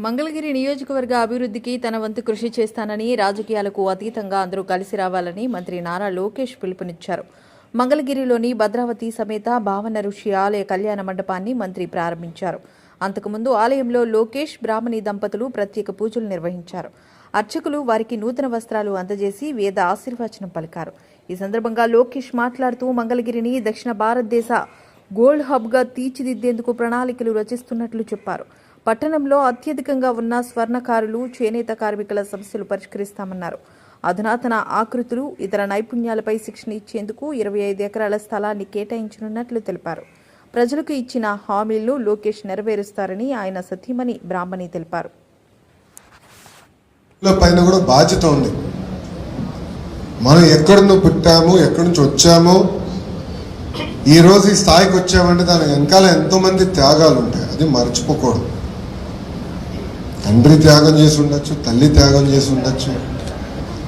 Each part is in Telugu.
మంగళగిరి నియోజకవర్గ అభివృద్ధికి తన వంతు కృషి చేస్తానని, రాజకీయాలకు అతీతంగా అందరూ కలిసి రావాలని మంత్రి నారా లోకేష్ పిలుపునిచ్చారు. మంగళగిరిలోని భద్రావతి సమేత భావన ఋషి ఆలయ కళ్యాణ మండపాన్ని మంత్రి ప్రారంభించారు. అంతకుముందు ఆలయంలో లోకేష్, బ్రాహ్మణి దంపతులు ప్రత్యేక పూజలు నిర్వహించారు. అర్చకులు వారికి నూతన వస్త్రాలు అందజేసి వేద ఆశీర్వచనం పలికారు. ఈ సందర్భంగా లోకేష్ మాట్లాడుతూ మంగళగిరిని దక్షిణ భారతదేశ గోల్డ్ హబ్గా తీర్చిదిద్దేందుకు ప్రణాళికలు రచిస్తున్నట్లు చెప్పారు. పట్టణంలో అత్యధికంగా ఉన్న స్వర్ణకారులు, చేనేత కార్మికుల సమస్యలు పరిష్కరిస్తామన్నారు. అధునాతన ఆకృతులు, ఇతర నైపుణ్యాలపై శిక్షణ ఇచ్చేందుకు 25 ఎకరాల స్థలాన్ని కేటాయించనున్నట్లు తెలిపారు. ప్రజలకు ఇచ్చిన హామీలను లోకేష్ నెరవేరుస్తారని ఆయన సతీమణి బ్రాహ్మణి తెలిపారు. పైన కూడా బాధ్యత ఉంది. మనం ఎక్కడి నుంచి పుట్టాము, ఎక్కడి నుంచి వచ్చామో, ఈరోజు ఈ స్థాయికి వచ్చామంటే దాని వెనకాల ఎంతోమంది త్యాగాలు ఉంటాయి. అది మర్చిపోకూడదు. తండ్రి త్యాగం చేసి ఉండొచ్చు, తల్లి త్యాగం చేసి ఉండొచ్చు.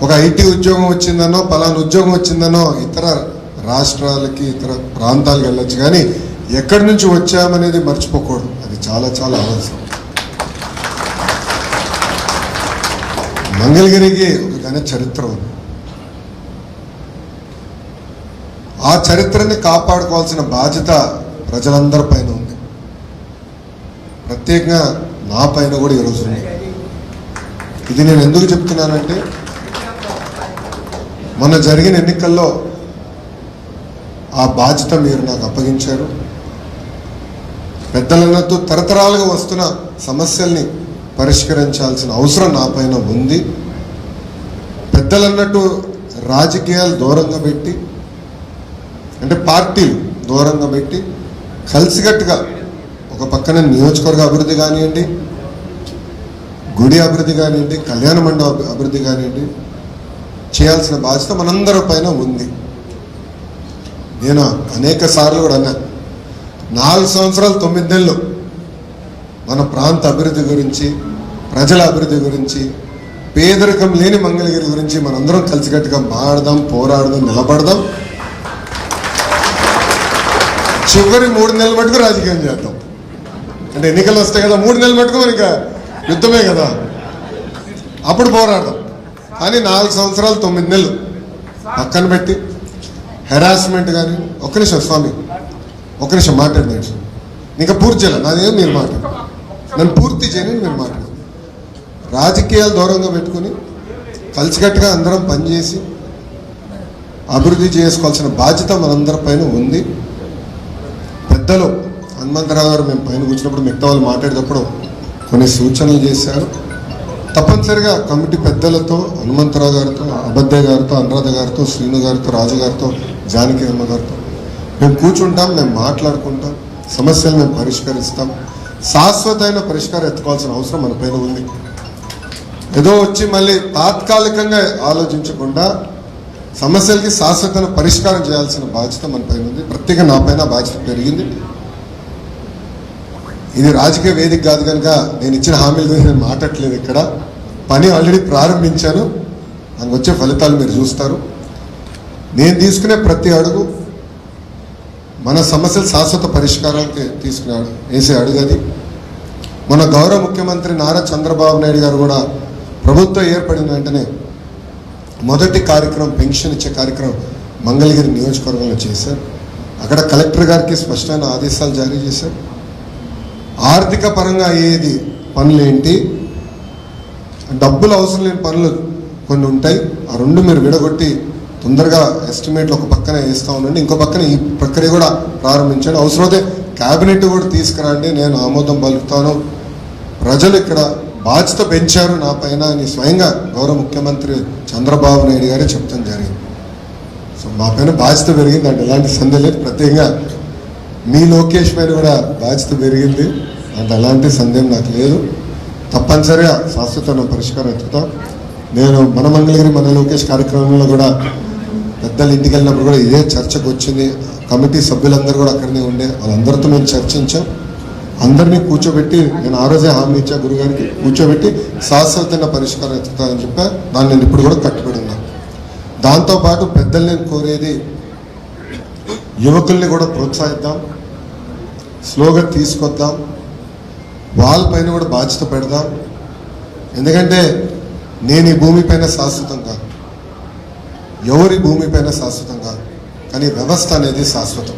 ఒక ఐటీ ఉద్యోగం వచ్చిందనో, పలానా ఉద్యోగం వచ్చిందనో ఇతర రాష్ట్రాలకి, ఇతర ప్రాంతాలకు వెళ్ళొచ్చు. కానీ ఎక్కడి నుంచి వచ్చామనేది మర్చిపోకూడదు. అది చాలా చాలా అవసరం. మంగళగిరికి ఒక ఘన చరిత్ర ఉంది. ఆ చరిత్రని కాపాడుకోవాల్సిన బాధ్యత ప్రజలందరి పైన ఉంది. ప్రత్యేకంగా నా పైన కూడా ఈరోజు ఉంది. ఇది నేను ఎందుకు చెప్తున్నానంటే, మొన్న జరిగిన ఎన్నికల్లో ఆ బాధ్యత మీరు నాకు అప్పగించారు. పెద్దలన్నట్టు తరతరాలుగా వస్తున్న సమస్యల్ని పరిష్కరించాల్సిన అవసరం నా పైన ఉంది. పెద్దలన్నట్టు రాజకీయాలు దూరంగా పెట్టి, అంటే పార్టీలు దూరంగా పెట్టి, కలిసికట్టుగా ఒక పక్కన నియోజకవర్గ అభివృద్ధి కానివ్వండి, గుడి అభివృద్ధి కానివ్వండి, కళ్యాణ మండప అభివృద్ధి కానివ్వండి, చేయాల్సిన బాధ్యత మనందరి పైన ఉంది. నేను అనేక సార్లు కూడా అన్నా, 4 సంవత్సరాలు 9 నెలలు మన ప్రాంత అభివృద్ధి గురించి, ప్రజల అభివృద్ధి గురించి, పేదరికం లేని మంగళగిరి గురించి మనందరం కలిసికట్టుగా మాడదాం, పోరాడదాం, నిలబడదాం. చివరి 3 నెలల మటుకు రాజకీయం చేద్దాం. అంటే ఎన్నికలు వస్తాయి కదా, 3 నెలల మటుకు మనకి యుద్ధమే కదా, అప్పుడు పోరాడదాం. కానీ 4 సంవత్సరాలు 9 నెలలు పక్కన పెట్టి హెరాస్మెంట్ కానీ, ఒక్క నిమిషం స్వామి, ఒక్క నిమిషం మాట్లాడినాడు. ఇంకా పూర్తి చేయాలి, నాదేం మీరు మాట్లాడు, నన్ను పూర్తి చేయని మీరు మాట్లాడు. రాజకీయాలు దూరంగా పెట్టుకుని కలిసికట్టుగా అందరం పనిచేసి అభివృద్ధి చేసుకోవాల్సిన బాధ్యత మనందరి పైన ఉంది. పెద్దలు హనుమంతరావు గారు మేము పైన కూర్చున్నప్పుడు మిగతా వాళ్ళు మాట్లాడేటప్పుడు కొన్ని సూచనలు చేశారు. తప్పనిసరిగా కమిటీ పెద్దలతో, హనుమంతరావు గారితో, అబద్దయ్య గారితో, అనురాధ గారితో, శ్రీను గారితో, రాజు గారితో, జానకి అమ్మ గారితో మేము కూర్చుంటాం, మేము మాట్లాడుకుంటాం, సమస్యలు మేము పరిష్కరిస్తాం. శాశ్వతమైన పరిష్కారం ఎత్తుకోవాల్సిన అవసరం మన పైన ఉంది. ఏదో వచ్చి మళ్ళీ తాత్కాలికంగా ఆలోచించకుండా సమస్యలకి శాశ్వతమైన పరిష్కారం చేయాల్సిన బాధ్యత మన పైన ఉంది. ప్రత్యేకంగా నా పైన బాధ్యత పెరిగింది. ఇది రాజకీయ వేదిక కాదు కనుక నేను ఇచ్చిన హామీల గురించి నేను మాట్లాడలేదు. ఇక్కడ పని ఆల్రెడీ ప్రారంభించాను, నాకు వచ్చే ఫలితాలు మీరు చూస్తారు. నేను తీసుకునే ప్రతి అడుగు మన సమస్యలు శాశ్వత పరిష్కారానికి వేసే అడుగు అది. మన గౌరవ ముఖ్యమంత్రి నారా చంద్రబాబు నాయుడు గారు కూడా ప్రభుత్వం ఏర్పడిన వెంటనే మొదటి కార్యక్రమం పెన్షన్ ఇచ్చే కార్యక్రమం మంగళగిరి నియోజకవర్గంలో చేశారు. అక్కడ కలెక్టర్ గారికి స్పష్టమైన ఆదేశాలు జారీ చేశారు. ఆర్థిక పరంగా అయ్యేది పనులు ఏంటి, డబ్బులు అవసరం లేని పనులు కొన్ని ఉంటాయి. ఆ రెండు మీరు విడగొట్టి తొందరగా ఎస్టిమేట్లు ఒక పక్కన వేస్తూ ఉండండి, ఇంకో పక్కన ఈ ప్రక్రియ కూడా ప్రారంభించండి. అవసరమైతే క్యాబినెట్ కూడా తీసుకురండి, నేను ఆమోదం పలుకుతాను. ప్రజలు ఇక్కడ బాధ్యత పెంచారు నా పైన అని స్వయంగా గౌరవ ముఖ్యమంత్రి చంద్రబాబు నాయుడు గారే చెప్తాం జరిగింది. సో మా పైన బాధ్యత పెరిగింది అంటే ఎలాంటి సందేహం లేదు. ప్రత్యేకంగా మీ లోకేష్ పైన కూడా బాధ్యత పెరిగింది అంటే ఎలాంటి సందేహం నాకు లేదు. తప్పనిసరిగా శాశ్వతమైన పరిష్కారం ఎత్తుతాం. నేను మన మంగళగిరి మన లోకేష్ కార్యక్రమంలో కూడా పెద్దలు ఇంటికి వెళ్ళినప్పుడు కూడా ఇదే చర్చకు వచ్చింది. కమిటీ సభ్యులందరూ కూడా అక్కడనే ఉండే, వాళ్ళందరితో మేము చర్చించాం. అందరినీ కూర్చోబెట్టి నేను ఆ రోజే హామీ ఇచ్చా గురుగారికి, కూర్చోబెట్టి శాశ్వతమైన పరిష్కారం ఎత్తుతానని చెప్పా. దాన్ని నేను ఇప్పుడు కూడా కట్టుబడి ఉన్నాను. దాంతోపాటు పెద్దలు నేను కోరేది, యువకుల్ని కూడా ప్రోత్సహిద్దాం, స్లోగా తీసుకొద్దాం. వాళ్ళపైన కూడా బాధ్యత పెడదాం. ఎందుకంటే నేను ఈ భూమిపైన శాశ్వతం కాదు, ఎవరి భూమిపైన శాశ్వతం కాదు, కానీ వ్యవస్థ అనేది శాశ్వతం.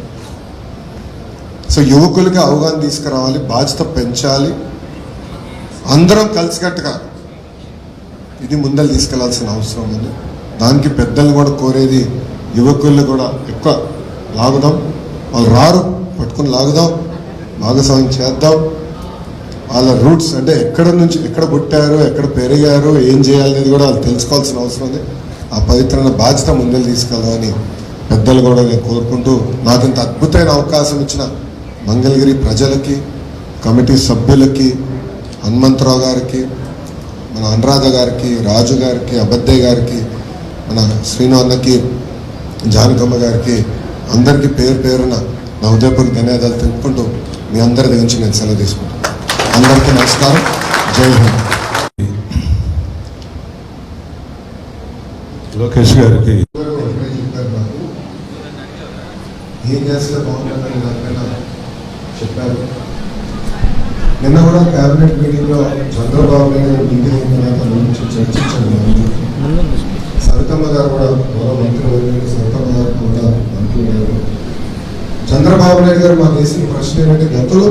సో యువకులకి అవగాహన తీసుకురావాలి, బాధ్యత పెంచాలి, అందరం కలిసికట్టుగా ఇది ముందలు తీసుకెళ్లాల్సిన అవసరం ఉంది. దానికి పెద్దలు కూడా కోరేది యువకులు కూడా ఎక్కువ లాగుదాం, వాళ్ళు రారు పట్టుకుని లాగుదాం, భాగస్వామ్యం చేద్దాం. వాళ్ళ రూట్స్ అంటే ఎక్కడ నుంచి ఎక్కడ పుట్టారు, ఎక్కడ పెరిగారు, ఏం చేయాలనేది కూడా వాళ్ళు తెలుసుకోవాల్సిన అవసరం ఉంది. ఆ పవిత్రమైన బాధ్యత ముందలు తీసుకెళ్దామని పెద్దలు కూడా నేను కోరుకుంటూ, నాకు ఇంత అద్భుతమైన అవకాశం ఇచ్చిన మంగళగిరి ప్రజలకి, కమిటీ సభ్యులకి, హనుమంతరావు గారికి, మన అనురాధ గారికి, రాజు గారికి, అబద్దయ్య గారికి, మన శ్రీను అన్నకి, జానకమ్మ గారికి, అందరికీ పేరు పేరున నా హృదయపూర్వక ధన్యవాదాలు తెలుపుకుంటూ మీ అందరి దగ్గర నుంచి నేను సెలవు తీసుకుంటాను. అందరికీ నమస్కారం. జై హింద్. లోకేష్ గారికి ఏం చేస్తే బాగుంటుందని నాకైనా చెప్పారు. నిన్న కూడా క్యాబినెట్ మీటింగ్లో చంద్రబాబు నాయుడు మీటింగ్ అయిన తర్వాత గురించి చర్చించాను. సరితమ్మ గారు కూడా గౌరవ మంత్రి సరితమ్మ గారు కూడా మంత్రి గారు. చంద్రబాబు నాయుడు గారు మాకు వేసిన ప్రశ్న ఏంటంటే, గతంలో